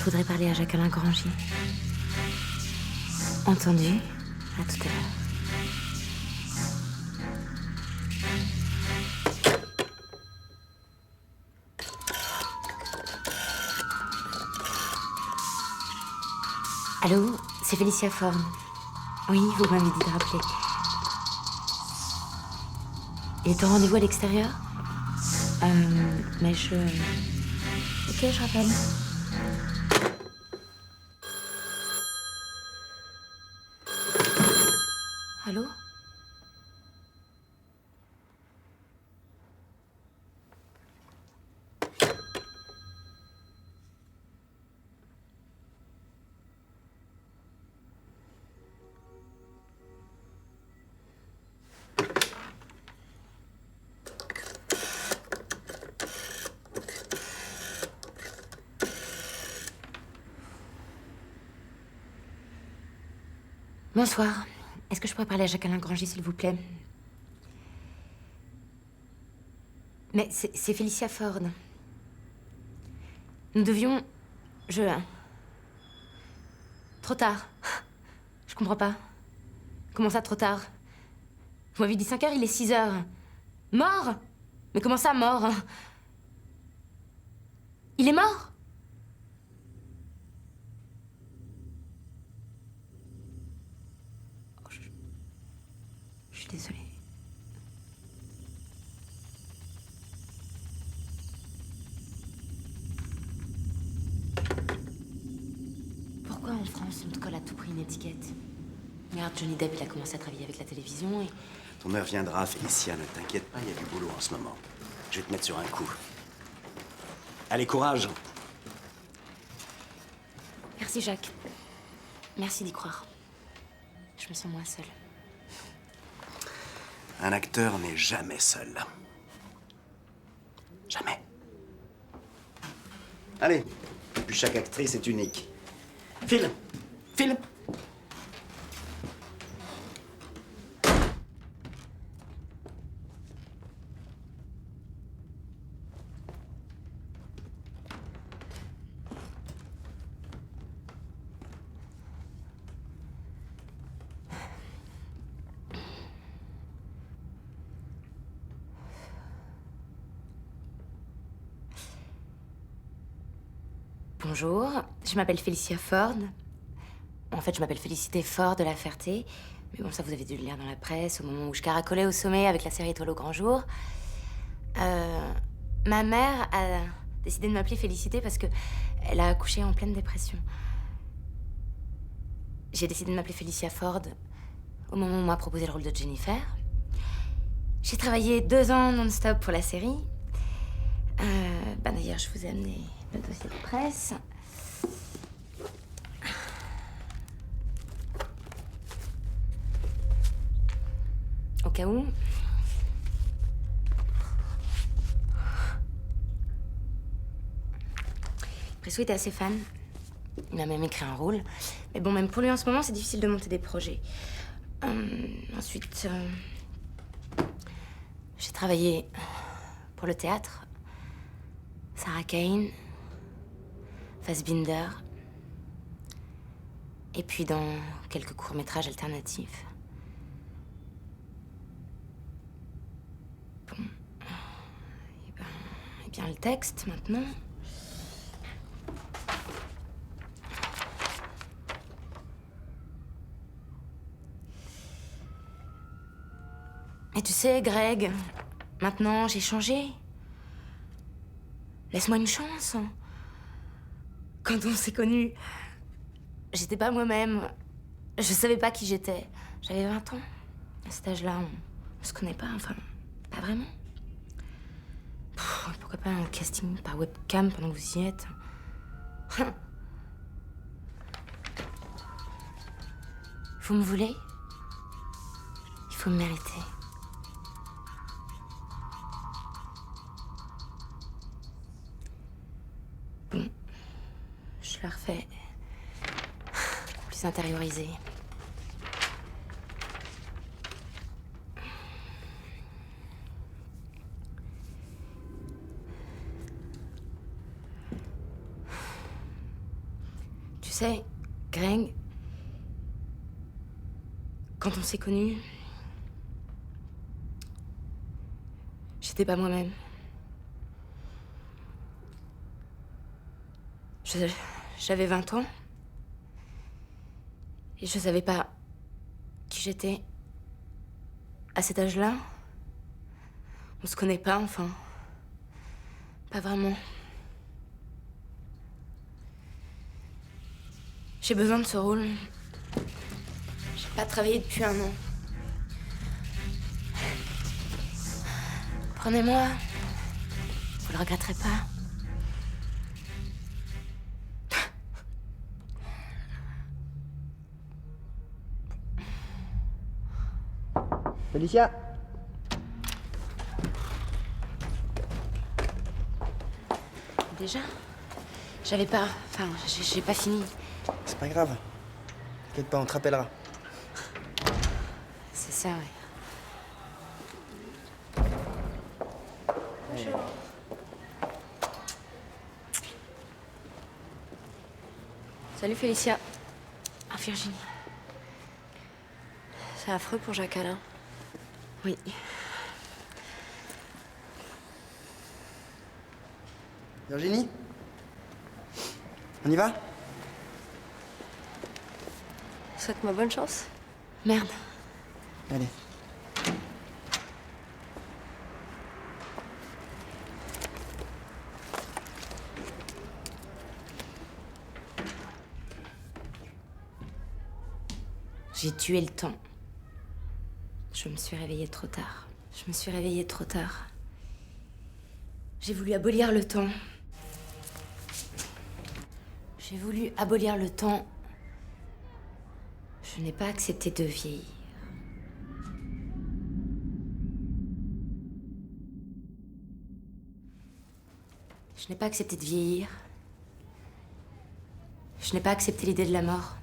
Je voudrais parler à Jacques-Alain Grangy. Entendu. À tout à l'heure. Allô, c'est Félicia Ford. Oui, vous m'avez dit de rappeler. Il est en rendez-vous à l'extérieur? Mais je... Ok, je rappelle. Allô? Bonsoir. Est-ce que je pourrais parler à Jacques-Alain Grangy, s'il vous plaît? Mais c'est Félicia Ford. Nous devions... Trop tard. Je comprends pas. Comment ça, trop tard? Vous m'avez dit 5 heures, il est 6 heures. Mort? Mais comment ça, mort? Il est mort? Oh, je suis désolée. Pourquoi en France, on te colle à tout prix une étiquette? Regarde, Johnny Depp, il a commencé à travailler avec la télévision et... Ton heure viendra, Félicia, ne t'inquiète pas, il y a du boulot en ce moment. Je vais te mettre sur un coup. Allez, courage! Merci, Jacques. Merci d'y croire. Je me sens moins seule. Un acteur n'est jamais seul. Jamais. Allez, puis chaque actrice est unique. File! File! Bonjour, je m'appelle Félicia Ford. En fait, je m'appelle Félicité Ford de La Ferté. Mais bon, ça, vous avez dû le lire dans la presse au moment où je caracolais au sommet avec la série Étoile au grand jour. Ma mère a décidé de m'appeler Félicité parce que elle a accouché en pleine dépression. J'ai décidé de m'appeler Félicia Ford au moment où on m'a proposé le rôle de Jennifer. J'ai travaillé 2 ans non-stop pour la série. D'ailleurs, je vous ai amené le dossier de presse. Au cas où. Presso était assez fan. Il m'a même écrit un rôle. Mais bon, même pour lui en ce moment, c'est difficile de monter des projets. Ensuite, j'ai travaillé pour le théâtre. Sarah Kane, Fassbinder. Et puis dans quelques courts-métrages alternatifs. Bon. Et bien le texte, maintenant. Et tu sais, Greg, maintenant, j'ai changé. Laisse-moi une chance. Quand on s'est connus, j'étais pas moi-même. Je savais pas qui j'étais. J'avais 20 ans. À cet âge-là, on se connaît pas, enfin, pas vraiment. Pourquoi pas un casting par webcam pendant que vous y êtes? Vous me voulez? Il faut me mériter. Bon, je la refais. Plus intériorisée. sais, Greg, quand on s'est connus, j'étais pas moi-même. J'avais 20 ans. Et je savais pas qui j'étais. À cet âge-là, on se connaît pas, enfin. Pas vraiment. J'ai besoin de ce rôle. J'ai pas travaillé depuis 1 an. Prenez-moi. Vous le regretterez pas. Félicia. Déjà? J'avais pas... Enfin, j'ai pas fini. C'est pas grave. T'inquiète pas, on te rappellera. C'est ça, ouais. Bonjour. Salut Félicia. Ah, Virginie. C'est affreux pour Jacques-Alain. Oui. Virginie? On y va? Souhaite-moi bonne chance. Merde. Allez. J'ai tué le temps. Je me suis réveillée trop tard. Je me suis réveillée trop tard. J'ai voulu abolir le temps. J'ai voulu abolir le temps. Je n'ai pas accepté de vieillir. Je n'ai pas accepté de vieillir. Je n'ai pas accepté l'idée de la mort.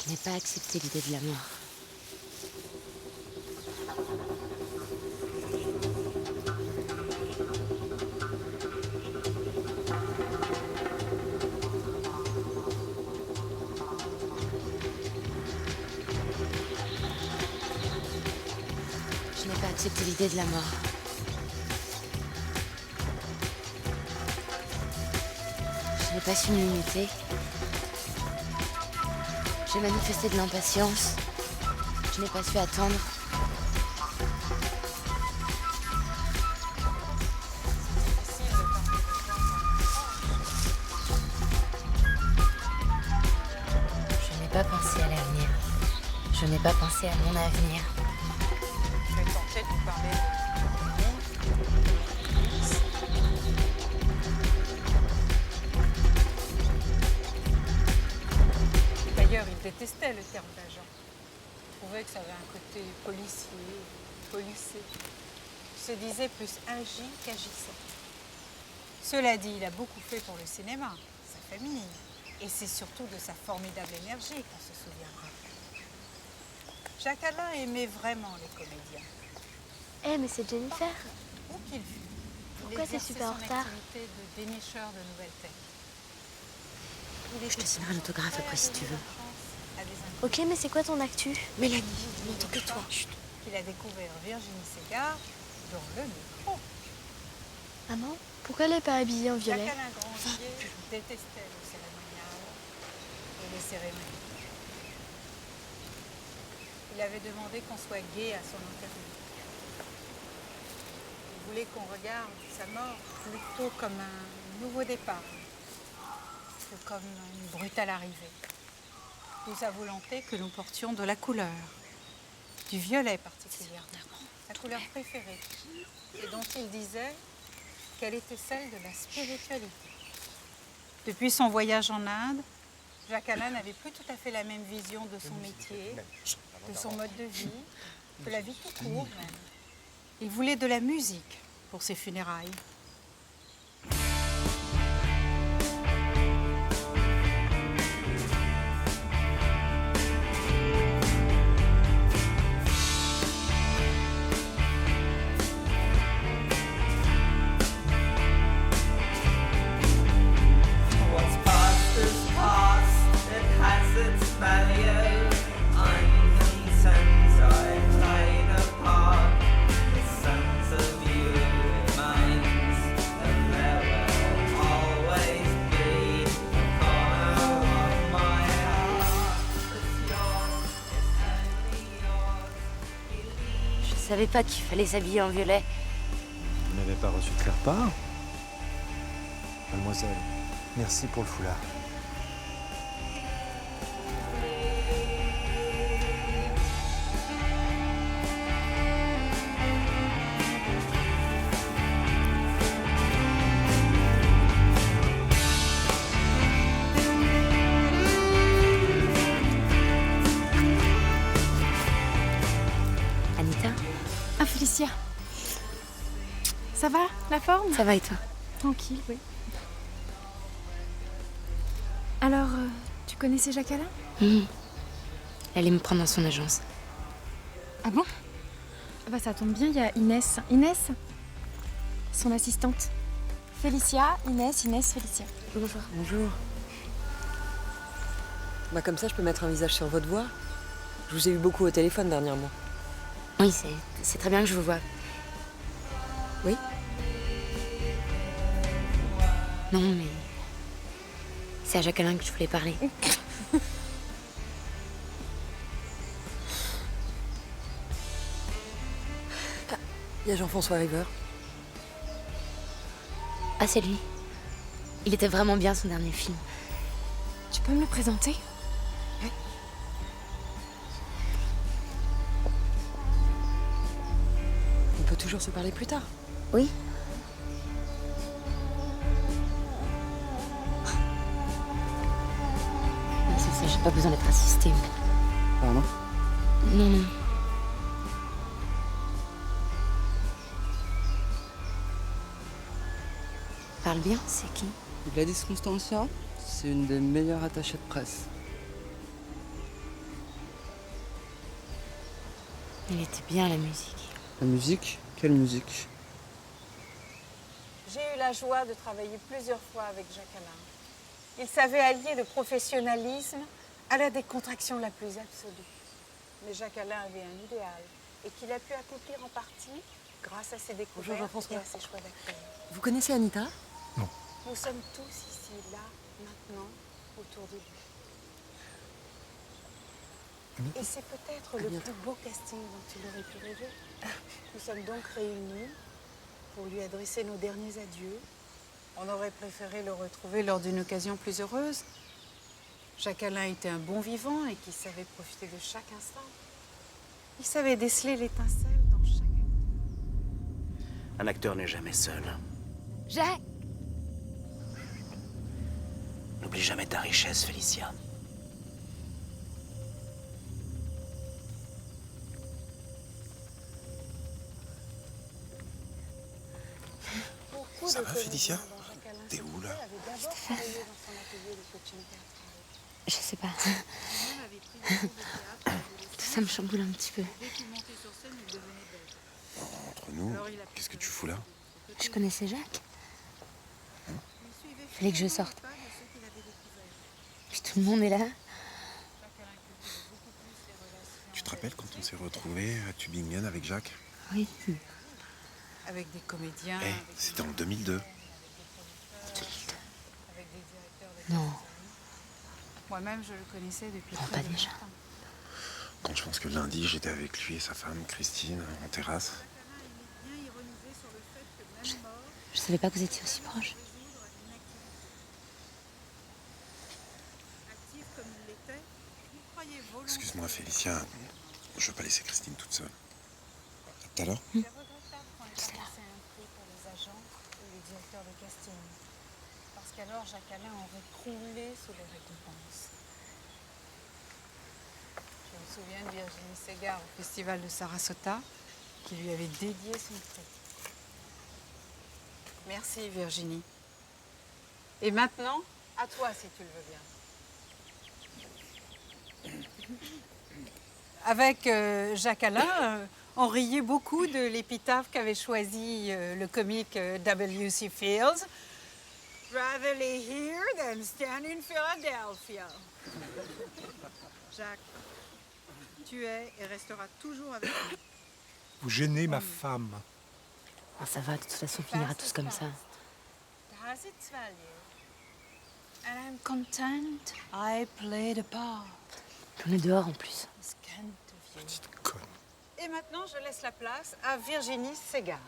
Je n'ai pas accepté l'idée de la mort. Je n'ai pas accepté l'idée de la mort. Je n'ai pas su m'imiter. J'ai manifesté de l'impatience. Je n'ai pas su attendre. Je n'ai pas pensé à l'avenir. Je n'ai pas pensé à mon avenir. Je vais tenter de vous parler de... D'ailleurs, il détestait le terme d'agent. Il trouvait que ça avait un côté policier, policé. Il se disait plus agi qu'agissant. Cela dit, il a beaucoup fait pour le cinéma, sa famille. Et c'est surtout de sa formidable énergie qu'on se souviendra. Jacques-Alain aimait vraiment les comédiens. Eh, mais c'est Jennifer. Où qu'il fût. Pourquoi c'est super en retard? Il exerçait son activité de dénicheur de nouvelles têtes. Je te signerai un autographe après si tu veux. Ok, mais c'est quoi ton actu? Mélanie, on n'entend que toi. Chut. Il a découvert Virginie Ségard dans le micro. Maman, pourquoi elle est pas habillée en violet? Jacques-Alain Grandier détestait le cérémonial et les cérémonies. Il avait demandé qu'on soit gai à son enterrement. Il voulait qu'on regarde sa mort plutôt comme un nouveau départ que comme une brutale arrivée. D'où sa volonté que nous portions de la couleur, du violet particulièrement, sa couleur préférée, et dont il disait qu'elle était celle de la spiritualité. Depuis son voyage en Inde, Jacques-Alain n'avait plus tout à fait la même vision de son métier, de son mode de vie, de la vie tout court même. Il voulait de la musique pour ses funérailles. savais pas qu'il fallait s'habiller en violet. Vous n'avez pas reçu de faire part? Mademoiselle, merci pour le foulard. Anita, Ah, Félicia. Ça va, la forme? ça va et toi? Tranquille, oui. Alors, tu connaissais Jacques Alain? Elle allait me prendre dans son agence. Ah bon? Ah bah ça tombe bien, il y a Inès. Inès, son assistante. Félicia, Inès, Félicia. Bonjour. Bonjour. Bah comme ça, je peux mettre un visage sur votre voix. Je vous ai eu beaucoup au téléphone dernièrement. Oui, c'est très bien que je vous vois. Oui? Non, mais... c'est à Jacques Alain que je voulais parler. Il y a Jean-François River. Ah, c'est lui. Il était vraiment bien, son dernier film. Tu peux me le présenter? On peut toujours se parler plus tard. Oui? Non, c'est ça, j'ai pas besoin d'être assistée. Pardon? Non, non. Parle bien, c'est qui? Gladys Constantia, c'est une des meilleures attachées de presse. Elle était bien, la musique. La musique? Quelle musique? J'ai eu la joie de travailler plusieurs fois avec Jacques Alain. Il savait allier le professionnalisme à la décontraction la plus absolue. Mais Jacques Alain avait un idéal et qu'il a pu accomplir en partie grâce à ses découvertes Jean-François. et à ses choix d'acteurs. Vous connaissez Anita? Nous sommes tous ici, là, maintenant, autour de lui. Et c'est peut-être le plus beau casting dont il aurait pu rêver. Nous sommes donc réunis pour lui adresser nos derniers adieux. On aurait préféré le retrouver lors d'une occasion plus heureuse. Jacques Alain était un bon vivant et qui savait profiter de chaque instant. Il savait déceler l'étincelle dans chaque acteur. Un acteur n'est jamais seul. Jacques! N'oublie jamais ta richesse, Félicia. Beaucoup Ça de va, Félicia? comédiens dont Jacques Alain T'es où, là? avait d'abord travaillé dans son atelier de coaching théâtral. Je sais pas. Lui-même avait pris des cours de théâtre. Tout ça me chamboule un petit peu. Dès qu'il montait sur scène, il devenait belle. Entre nous, Alors, il a qu'est-ce que tu fous là? Je connaissais Jacques. Il suivait Fallait que je fidèlement sorte. les pas de ceux qu'il avait découverts. Puis tout le monde est là. Jacques Alain cultivait beaucoup plus les relations Tu te rappelles quand on s'est retrouvés à Tübingen avec Jacques? Oui. avec des comédiens, Eh, avec des c'était en 2002. producteurs, avec des directeurs de Non. casting. Moi-même, je le connaissais depuis Non, très pas déjà. longtemps. Quand je pense que lundi, j'étais avec lui et sa femme, Christine, en terrasse. Jacques Alain aimait bien ironiser sur le fait que même mort, Je savais pas que vous étiez aussi proches. résoudre une activité. Actif comme il l'était, il croyait volontairement. Excuse-moi, Félicia, je veux pas laisser Christine toute seule. À tout à l'heure. C'est regrettable quand il passait un prix pour les agents ou les directeurs de casting. Parce qu'alors Jacques Alain aurait croulé sous les récompenses. Je me souviens de Virginie Segar au festival de Sarasota qui lui avait dédié son prix. Merci Virginie. Et maintenant, à toi si tu le veux bien. Avec Jacques Alain, on riait beaucoup de l'épitaphe qu'avait choisi le comique W.C. Fields. Rather lay here than stand in Philadelphia. Jacques, tu es et resteras toujours avec nous. Vous gênez ma femme. Ah, ça va, de toute façon, on finira tous comme ça. It has its value. And I'm content I played a part. On est dehors en plus. Scant of you. Petite conne. Et maintenant, je laisse la place à Virginie Ségard.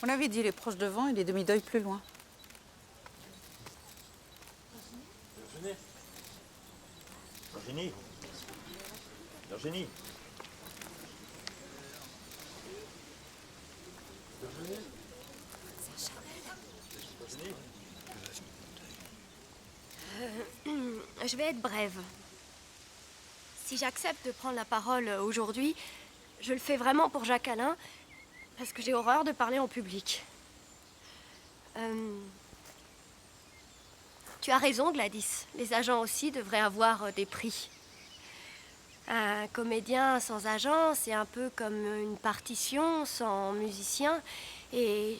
On avait dit les proches devant et les demi-deuils plus loin. Virginie. Virginie. Virginie. Je vais être brève. Si j'accepte de prendre la parole aujourd'hui, je le fais vraiment pour Jacques Alain, parce que j'ai horreur de parler en public. Tu as raison, Gladys. Les agents aussi devraient avoir des prix. Un comédien sans agent, c'est un peu comme une partition sans musicien. Et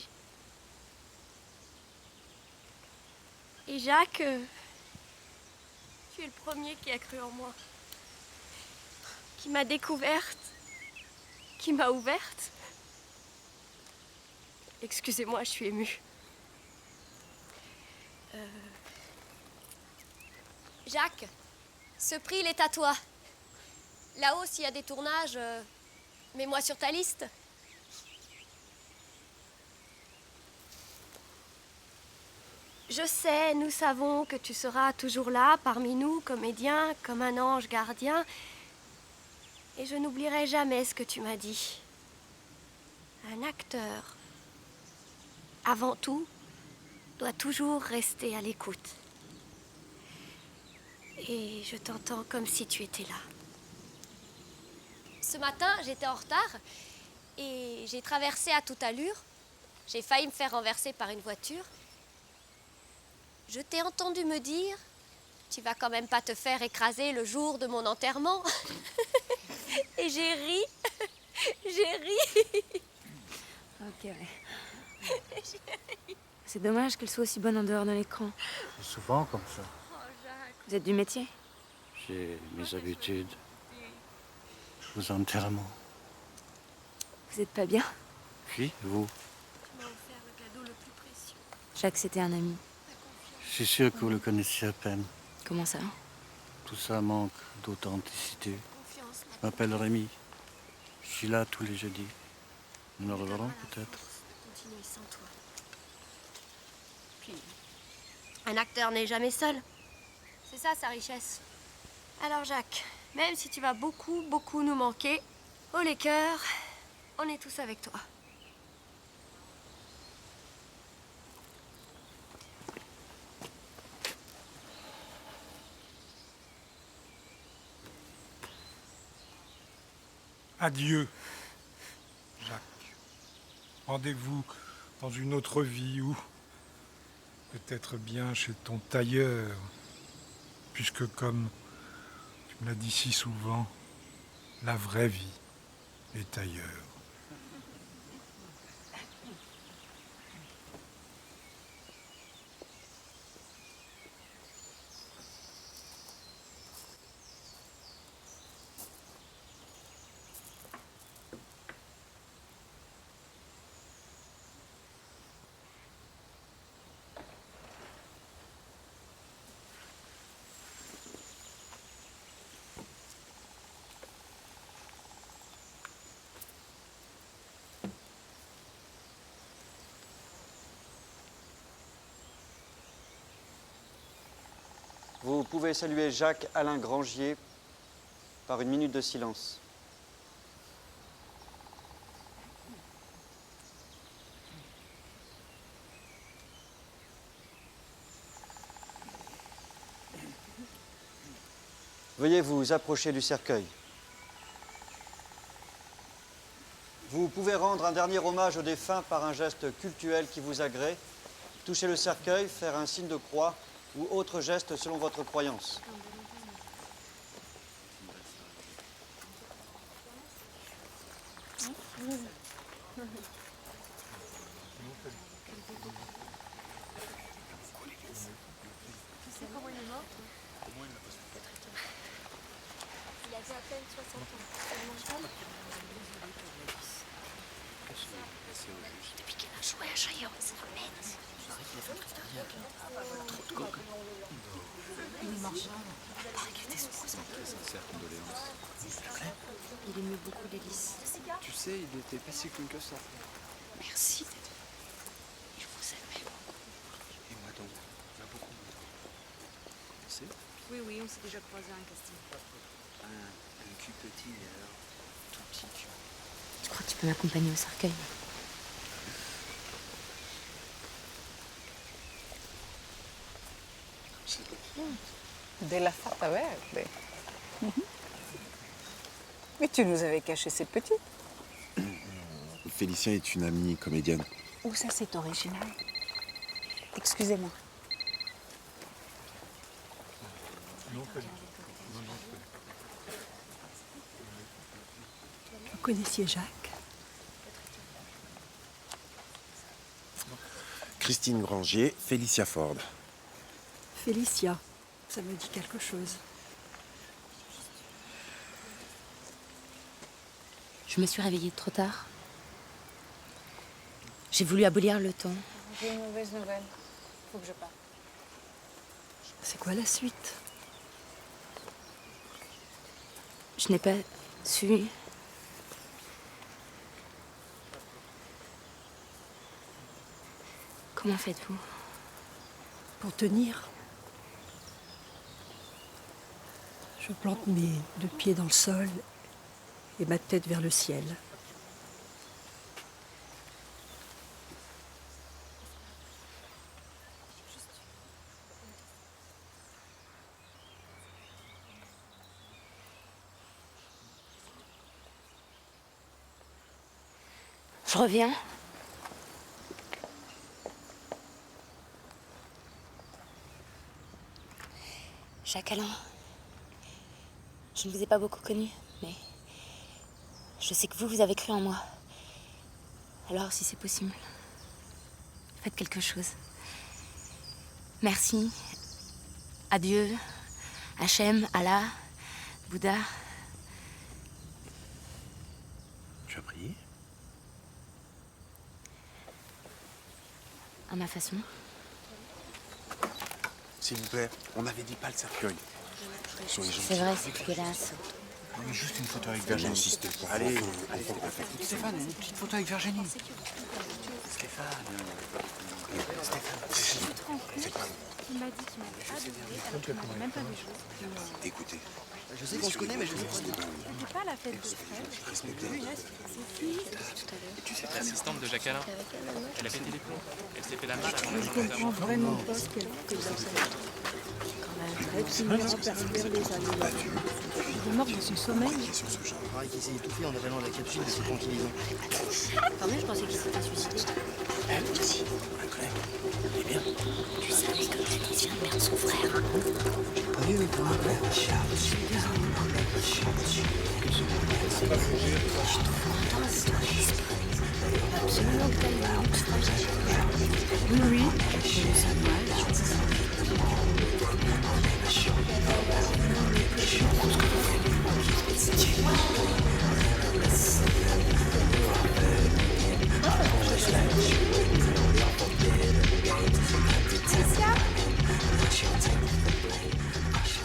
Jacques, tu es le premier qui a cru en moi. Qui m'a découverte. Qui m'a ouverte. Excusez-moi, je suis émue. Jacques, ce prix, il est à toi. Là-haut, s'il y a des tournages, mets-moi sur ta liste. Je sais, nous savons que tu seras toujours là, parmi nous, comédien, comme un ange gardien. Et je n'oublierai jamais ce que tu m'as dit. Un acteur, avant tout, doit toujours rester à l'écoute. Et je t'entends comme si tu étais là. Ce matin, j'étais en retard et j'ai traversé à toute allure. J'ai failli me faire renverser par une voiture. Je t'ai entendu me dire, tu vas quand même pas te faire écraser le jour de mon enterrement. Et j'ai ri. J'ai ri. Ok, ouais. C'est dommage qu'elle soit aussi bonne en dehors de l'écran. C'est souvent comme ça. Vous êtes du métier? J'ai mes habitudes. Vos enterrements. Vous êtes pas bien? Puis, vous? Tu m'as offert le cadeau le plus précieux. Jacques, c'était un ami. Je suis sûr que vous le connaissiez à peine. Comment ça? Tout ça manque d'authenticité. Confiance, Je m'appelle Rémi. Je suis là tous les jeudis. Nous nous reverrons peut-être. continuer sans toi. Puis, un acteur n'est jamais seul. C'est ça sa richesse. Alors Jacques, même si tu vas beaucoup, beaucoup nous manquer, haut les cœurs, on est tous avec toi. Adieu, Jacques. Rendez-vous dans une autre vie ou peut-être bien chez ton tailleur, puisque comme tu me l'as dit si souvent, la vraie vie est ailleurs. Vous pouvez saluer Jacques-Alain Grangier par une minute de silence. Veuillez vous approcher du cercueil. Vous pouvez rendre un dernier hommage aux défunts par un geste cultuel qui vous agrée. Toucher le cercueil, faire un signe de croix ou autre geste selon votre croyance. Tu sais comment il est mort, toi? Il avait à peine 60 ans. Depuis qu'elle a joué à Chaillot, c'est la bête. Trop de coke. Il est mort. Sincère condoléance. Il aimait beaucoup l'hélice. Tu sais, il était pas si cool que ça. Merci. Il vous aimait beaucoup. Et moi donc, il m'a beaucoup montré. Tu sais, Oui, on s'est déjà croisés à un casting. un cul petit, et alors, tout petit cul. Tu crois que tu peux m'accompagner au cercueil? Della fatta verde. Mais tu nous avais caché ces petites. Félicien est une amie comédienne. Oh, ça c'est original. Excusez-moi. Non, pas du tout. Non, non, Vous connaissiez Jacques? Christine Granger, Félicia Ford. Félicia, ça me dit quelque chose. Je me suis réveillée trop tard. J'ai voulu abolir le temps. J'ai une mauvaise nouvelle. Faut que je parte. C'est quoi la suite? Je n'ai pas su. Comment faites-vous? Pour tenir, je plante mes deux pieds dans le sol et ma tête vers le ciel. Je reviens. Jacques Alain, je ne vous ai pas beaucoup connu, mais je sais que vous avez cru en moi. Alors, si c'est possible, faites quelque chose. Merci. Adieu. Hachem, Allah, Bouddha. Tu as prié? À ma façon. S'il vous plaît, on avait dit pas le cercueil. Soyez gentils. C'est vrai, c'est dégueulasse. Non, mais juste une photo avec Virginie. N'insistez pas. Allez, allez. Stéphane, une petite photo avec Virginie. Il m'a dit qu'il m'avait adoré, alors qu'il m'avait même pas vu jouer. Écoutez. Je sais qu'on se connaît, mais je sais pas. C'était pas la fête de Fred. C'est qui? Tu sais, l'assistante de Jacques Alain, elle a pété les plombs. Elle s'est fait la malle avant Je comprends vraiment pas ce qu'elle fait dans sa vie. Elle finira par perdre les années. Il est mort dans son sommeil. Pareil qu'il s'est étouffé en avalant la capsule de ses tranquillisants. Quand même, je pensais qu'il s'était suicidé. Elle aussi, on la connaît. Elle est bien. Tu savais que Fred vient de perdre son frère. Oui, oui, pour un peu. Absolument que t'as eu un petit frère. Oui, oui. Je le sens mal.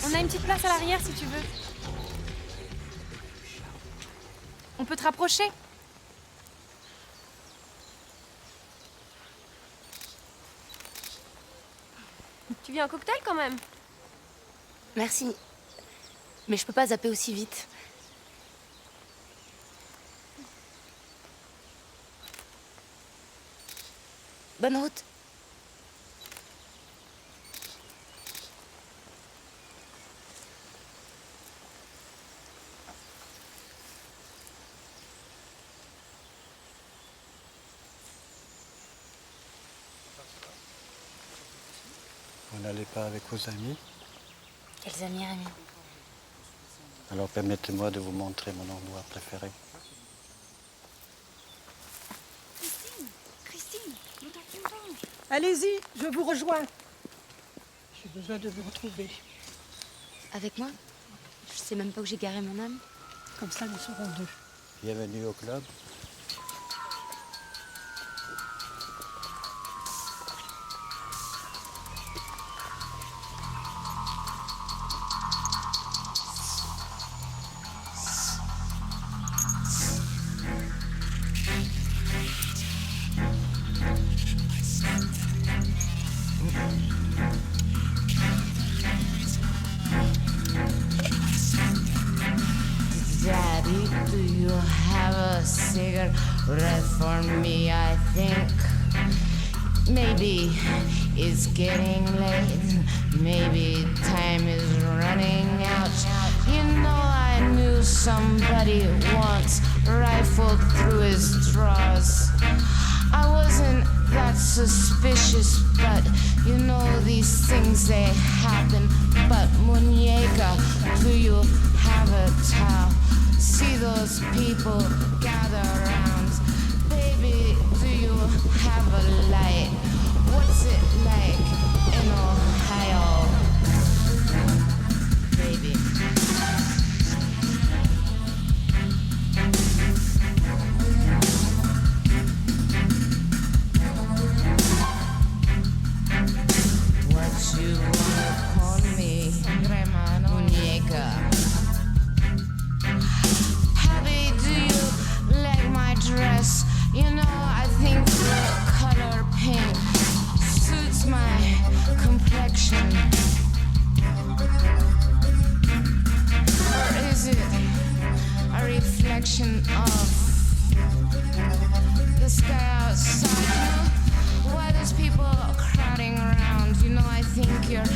On a une petite place à l'arrière si tu veux. On peut te rapprocher. Tu veux un cocktail quand même? Merci. Mais je peux pas zapper aussi vite. Bonne route. Vous n'allez pas avec vos amis? Quels amis, Rémi? Alors permettez-moi de vous montrer mon endroit préféré. Christine, nous t'attendons. Allez-y, je vous rejoins. J'ai besoin de vous retrouver. Avec moi? Je sais même pas où j'ai garé mon âme. Comme ça, nous serons deux. Bienvenue au club. for me, I think. Maybe it's getting late. Maybe time is running out. You know, I knew somebody once rifled through his drawers. I wasn't that suspicious, but you know these things, they happen. But Muñeca, do you have a towel? See those people gather around. Baby, do you have a light? What's it like in Ohio? Baby. What you wanna call me? Muñeca. Happy, do you like my dress? You know, I think the color pink suits my complexion. Or is it a reflection of the sky outside? You know, why there's people crowding around? You know, I think you're